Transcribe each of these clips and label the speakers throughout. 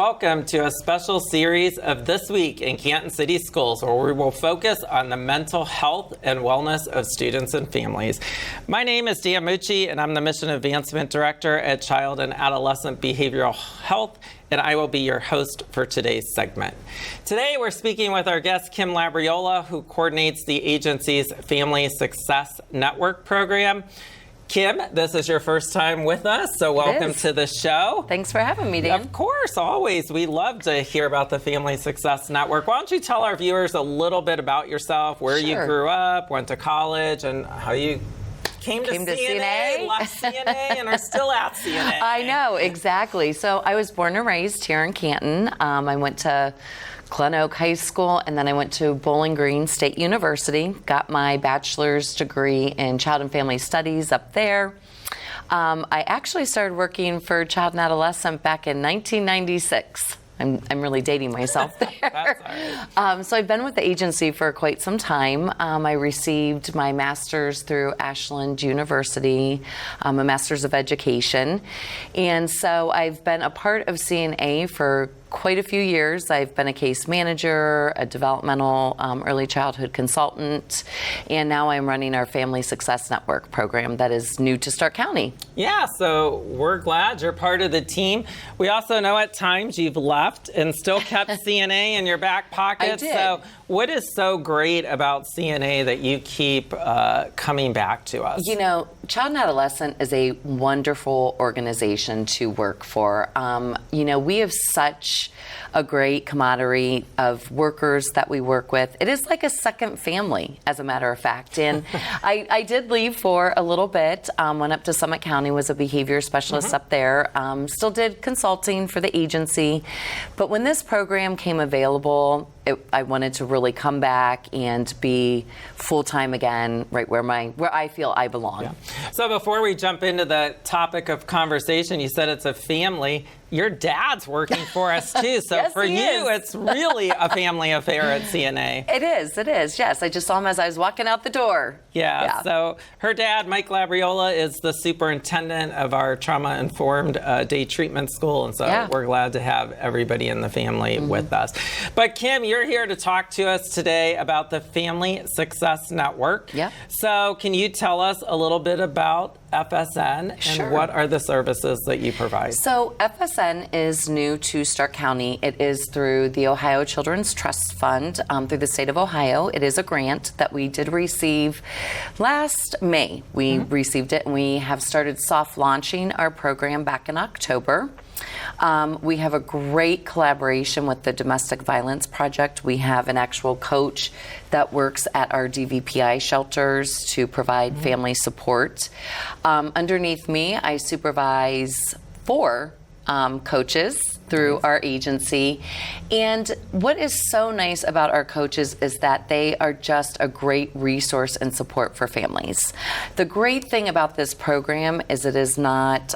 Speaker 1: welcome to a special series of This Week in Canton City Schools, where we will focus on the mental health and wellness of students and families. My name is Dan Mucci, and I'm the Mission Advancement Director at Child and Adolescent Behavioral Health, and I will be your host for today's segment. Today, we're speaking with our guest, Kim Labriola, who coordinates the agency's Family Success Network program. Kim, this is your first time with us, so welcome to the show.
Speaker 2: Thanks for having me, Dan.
Speaker 1: Of course, always. We love to hear about the Family Success Network. Why don't you tell our viewers a little bit about yourself, where you grew up, went to college, and how you came to CNA, left CNA, and are still at CNA.
Speaker 2: I know, exactly. So I was born and raised here in Canton. I went to Glen Oak High School, and then I went to Bowling Green State University, got my bachelor's degree in Child and Family Studies up there. I actually started working for Child and Adolescent back in 1996. I'm really dating myself there.
Speaker 1: That's all right.
Speaker 2: So I've been with the agency for quite some time. I received my master's through Ashland University, a master's of education. And so I've been a part of CNA for quite a few years. I've been a case manager, a developmental early childhood consultant, and now I'm running our Family Success Network program that is new to Stark County.
Speaker 1: Yeah, so we're glad you're part of the team. We also know at times you've left and still kept CNA in your back pocket.
Speaker 2: I did.
Speaker 1: So what is so great about CNA that you keep coming back to us?
Speaker 2: You know, Child and Adolescent is a wonderful organization to work for. You know, we have such a great camaraderie of workers that we work with. It is like a second family, as a matter of fact. And I did leave for a little bit, went up to Summit County, was a behavior specialist up there, still did consulting for the agency. But when this program came available, I wanted to really come back and be full-time again, right where I feel I belong.
Speaker 1: Yeah. So before we jump into the topic of conversation, you said it's a family. Your dad's working for us too, so
Speaker 2: Yes,
Speaker 1: for
Speaker 2: he
Speaker 1: you,
Speaker 2: is.
Speaker 1: it's really a family affair at CNA.
Speaker 2: It is, yes. I just saw him as I was walking out the door.
Speaker 1: Yeah, so her dad, Mike Labriola, is the superintendent of our trauma-informed day treatment school, and so we're glad to have everybody in the family with us. But Kim, you're here to talk to us today about the Family Success Network.
Speaker 2: Yeah.
Speaker 1: So can you tell us a little bit about FSN and what are the services that you provide?
Speaker 2: So FSN is new to Stark County. It is through the Ohio Children's Trust Fund through the state of Ohio. It is a grant that we did receive last May. We received it, and we have started soft launching our program back in October. We have a great collaboration with the Domestic Violence Project. We have an actual coach that works at our DVPI shelters to provide family support. Underneath me, I supervise 4 coaches through our agency. And what is so nice about our coaches is that they are just a great resource and support for families. The great thing about this program is it is not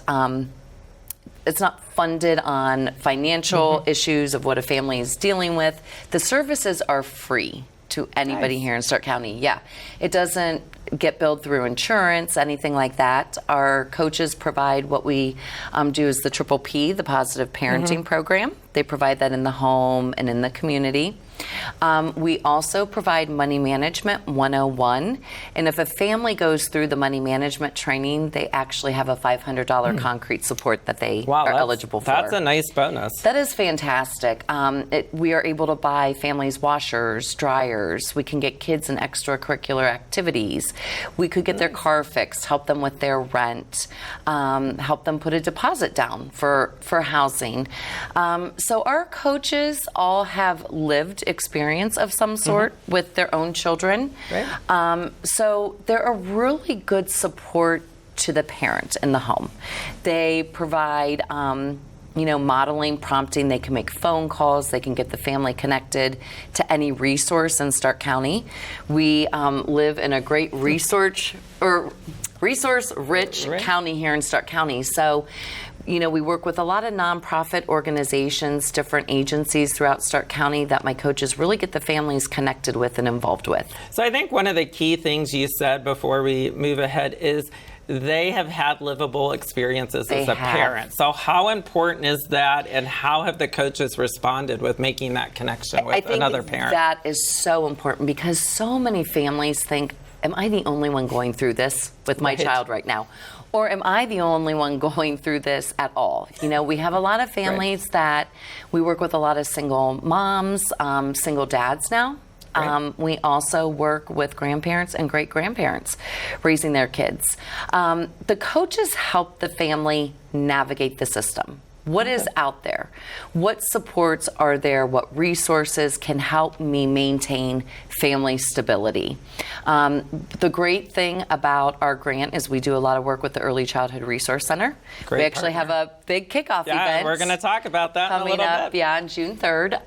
Speaker 2: it's not funded on financial issues of what a family is dealing with. The services are free to anybody here in Stark County. Yeah, it doesn't get billed through insurance, anything like that. Our coaches provide what we do is the Triple P, the Positive Parenting Program. They provide that in the home and in the community. We also provide Money Management 101, and if a family goes through the money management training, they actually have a $500 concrete support that they are eligible for.
Speaker 1: That's a nice bonus.
Speaker 2: That is fantastic. We are able to buy families washers, dryers. We can get kids in extracurricular activities. We could get their car fixed, help them with their rent, help them put a deposit down for housing. So our coaches all have lived experience of some sort with their own children.
Speaker 1: Right.
Speaker 2: So they're a really good support to the parent in the home. They provide modeling, prompting. They can make phone calls. They can get the family connected to any resource in Stark County. We live in a great resource-rich county here in Stark County. So, we work with a lot of nonprofit organizations, different agencies throughout Stark County that my coaches really get the families connected with and involved with.
Speaker 1: So I think one of the key things you said before we move ahead is they have had livable experiences as a parent. So how important is that, and how have the coaches responded with making that connection with another parent?
Speaker 2: That is so important, because so many families think, am I the only one going through this with my child right now? Or am I the only one going through this at all? You know, we have a lot of families that we work with, a lot of single moms, single dads now. We also work with grandparents and great-grandparents raising their kids. The coaches help the family navigate the system. What is out there? What supports are there? What resources can help me maintain family stability? The great thing about our grant is we do a lot of work with the Early Childhood Resource Center. We actually have a big kickoff event.
Speaker 1: We're going to talk about that in a little bit.
Speaker 2: Yeah, on June 3rd.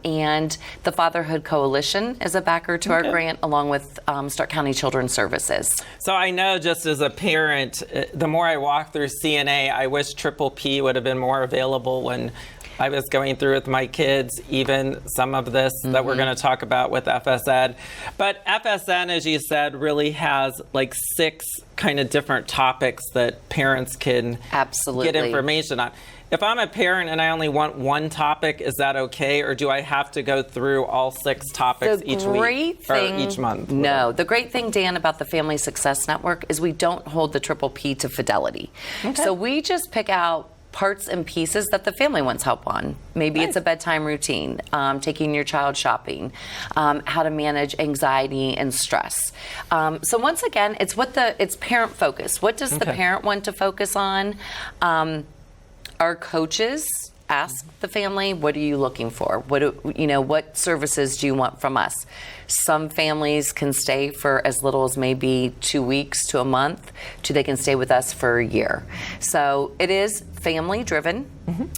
Speaker 2: And the Fatherhood Coalition is a backer to our grant, along with Stark County Children's Services.
Speaker 1: So I know, just as a parent, the more I walk through CNA, I wish Triple P would have been more available when I was going through with my kids, even some of this that we're going to talk about with FSN. But FSN, as you said, really has like 6 kind of different topics that parents can get information on. If I'm a parent and I only want one topic, is that okay? Or do I have to go through all 6 topics each week or each month?
Speaker 2: No. The great thing, Dan, about the Family Success Network is we don't hold the Triple P to fidelity. So we just pick out parts and pieces that the family wants help on. Maybe it's a bedtime routine, taking your child shopping, how to manage anxiety and stress. So once again, it's parent focused. What does the parent want to focus on? Our coaches ask the family, what are you looking for? What services do you want from us? Some families can stay for as little as maybe 2 weeks to a month, they can stay with us for a year. So it is family driven.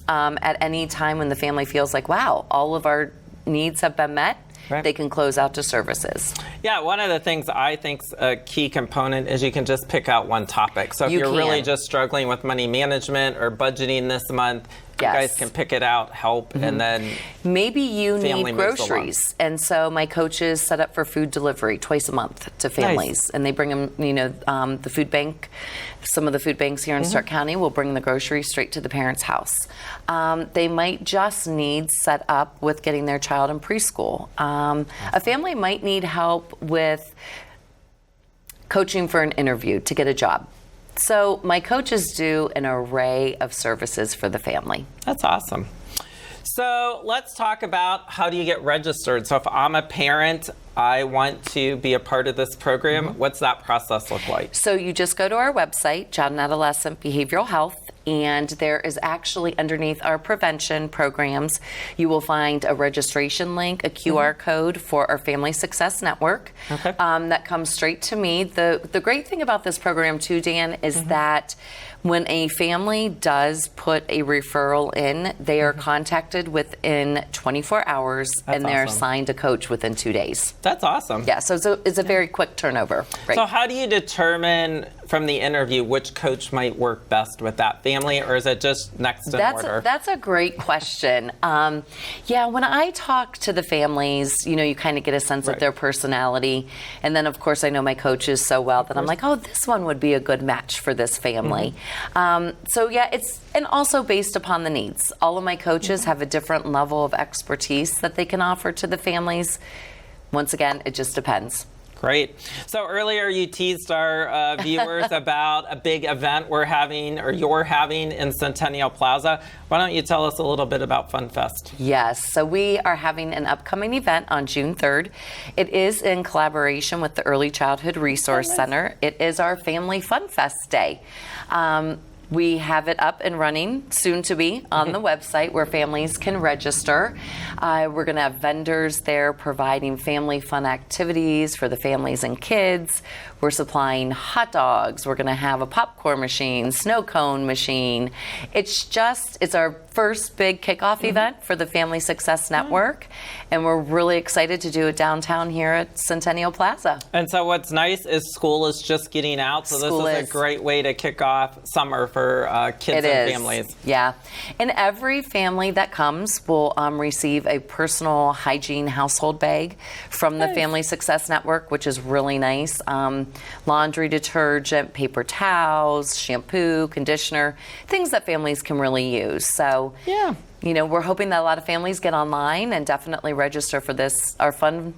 Speaker 2: At any time when the family feels like, wow, all of our needs have been met, they can close out to services. Yeah,
Speaker 1: one of the things I think's a key component is you can just pick out one topic. So if you're really just struggling with money management or budgeting this month, you guys can pick it out, help, and then
Speaker 2: maybe you need groceries. And so my coaches set up for food delivery twice a month to families. And they bring them, the food bank, some of the food banks here in Stark County will bring the groceries straight to the parent's house. They might just need set up with getting their child in preschool. A family might need help with coaching for an interview to get a job. So my coaches do an array of services for the family.
Speaker 1: That's awesome. So let's talk about, how do you get registered? So if I'm a parent, I want to be a part of this program, what's that process look like?
Speaker 2: So you just go to our website, Child and Adolescent Behavioral Health, and there is actually underneath our prevention programs, you will find a registration link, a QR code for our Family Success Network that comes straight to me. The great thing about this program too, Dan, is that when a family does put a referral in, they are contacted within 24 hours and they're assigned a coach within 2 days.
Speaker 1: That's awesome.
Speaker 2: Yeah, so it's a very quick turnover. Right.
Speaker 1: So how do you determine from the interview which coach might work best with that family, or is it just next in order?
Speaker 2: That's a great question. When I talk to the families, you kind of get a sense of their personality. And then, of course, I know my coaches so well that I'm like, oh, this one would be a good match for this family. It's also based upon the needs. All of my coaches have a different level of expertise that they can offer to the families. Once again, it just depends.
Speaker 1: Great. So earlier you teased our viewers about a big event we're having, or you're having, in Centennial Plaza. Why don't you tell us a little bit about Fun Fest?
Speaker 2: Yes. So we are having an upcoming event on June 3rd. It is in collaboration with the Early Childhood Resource Center. It is our Family Fun Fest Day. We have it up and running, soon to be, on the website where families can register. We're going to have vendors there providing family fun activities for the families and kids. We're supplying hot dogs. We're going to have a popcorn machine, snow cone machine. It's our first big kickoff event for the Family Success Network, and we're really excited to do it downtown here at Centennial Plaza.
Speaker 1: And so what's nice is school is just getting out, so this is a great way to kick off summer for kids and families.
Speaker 2: Yeah. And every family that comes will receive a personal hygiene household bag from the Family Success Network, which is really nice. laundry detergent, paper towels, shampoo, conditioner, things that families can really use. So,
Speaker 1: Yeah.
Speaker 2: we're hoping that a lot of families get online and definitely register for this, our fun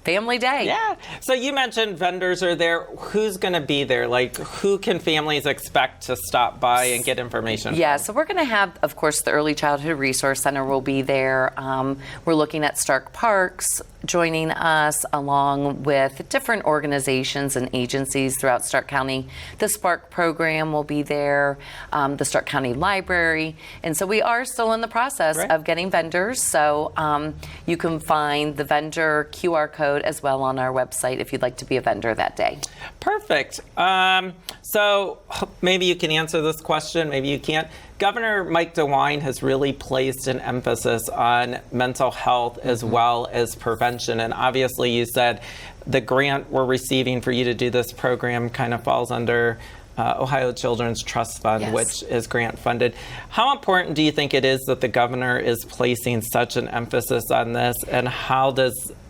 Speaker 2: family day.
Speaker 1: Yeah. So you mentioned vendors are there. Who's going to be there? Like, who can families expect to stop by and get information
Speaker 2: Yeah,
Speaker 1: from?
Speaker 2: so we're going to have, of course, the Early Childhood Resource Center will be there. We're looking at Stark Parks joining us, along with different organizations and agencies throughout Stark County. The Spark program will be there, the Stark County Library. And so we are still in the process of getting vendors. So you can find the vendor QR code as well on our website if you'd like to be a vendor that day.
Speaker 1: Perfect. So maybe you can answer this question, maybe you can't. Governor Mike DeWine has really placed an emphasis on mental health as well as prevention. And obviously you said the grant we're receiving for you to do this program kind of falls under Ohio Children's Trust Fund, which is grant funded. How important do you think it is that the governor is placing such an emphasis on this, and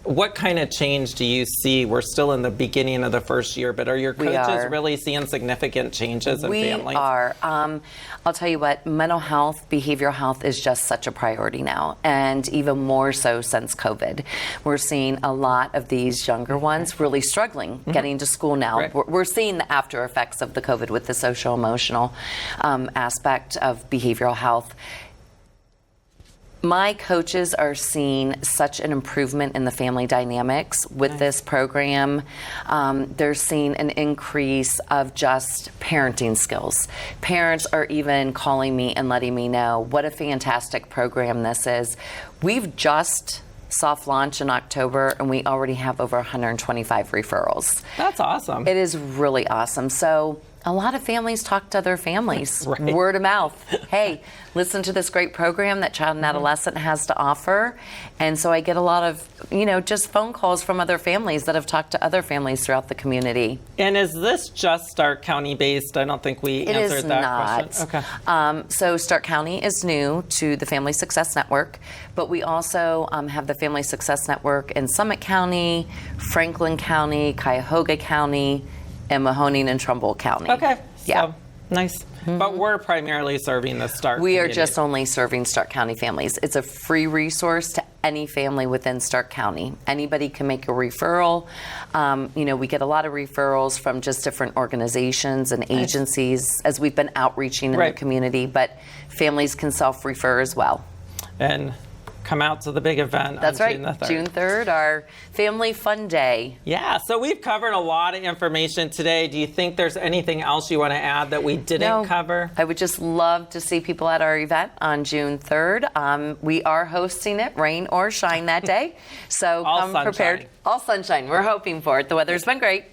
Speaker 1: what kind of change do you see? We're still in the beginning of the first year, but are your coaches really seeing significant changes in families?
Speaker 2: We are. I'll tell you what, mental health, behavioral health is just such a priority now, and even more so since COVID. We're seeing a lot of these younger ones really struggling getting to school now. We're seeing the after effects of the COVID with the social emotional aspect of behavioral health. My coaches are seeing such an improvement in the family dynamics with this program. They're seeing an increase of just parenting skills. Parents are even calling me and letting me know what a fantastic program this is. We've just soft launch in October, and we already have over 125 referrals.
Speaker 1: That's awesome.
Speaker 2: It is really awesome. So a lot of families talk to other families, word of mouth. Hey, listen to this great program that Child and Adolescent has to offer. And so I get a lot of, just phone calls from other families that have talked to other families throughout the community.
Speaker 1: And is this just Stark County based? I don't think we answered that question.
Speaker 2: Okay. So Stark County is new to the Family Success Network, but we also have the Family Success Network in Summit County, Franklin County, Cuyahoga County, and Mahoning and Trumbull County.
Speaker 1: Okay.
Speaker 2: Yeah.
Speaker 1: So, nice. But we're primarily serving the Stark
Speaker 2: We
Speaker 1: community.
Speaker 2: are just only serving Stark County families. It's a free resource to any family within Stark County. Anybody can make a referral. We get a lot of referrals from just different organizations and agencies as we've been outreaching in the community, but families can self-refer as well.
Speaker 1: And come out to the big event
Speaker 2: That's
Speaker 1: on
Speaker 2: right,
Speaker 1: June the 3rd.
Speaker 2: June 3rd, our Family Fun Day.
Speaker 1: Yeah, so we've covered a lot of information today. Do you think there's anything else you want to add that we didn't cover?
Speaker 2: I would just love to see people at our event on June 3rd. We are hosting it, rain or shine that day. So come prepared. All sunshine. We're hoping for it. The weather's been great.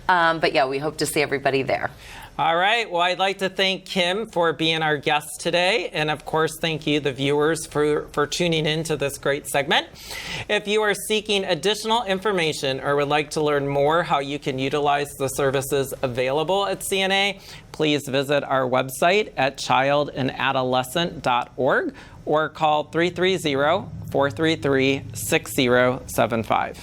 Speaker 2: But yeah, we hope to see everybody there.
Speaker 1: All right. Well, I'd like to thank Kim for being our guest today. And of course, thank you, the viewers, for tuning in to this great segment. If you are seeking additional information or would like to learn more how you can utilize the services available at CNA, please visit our website at childandadolescent.org or call 330-433-6075.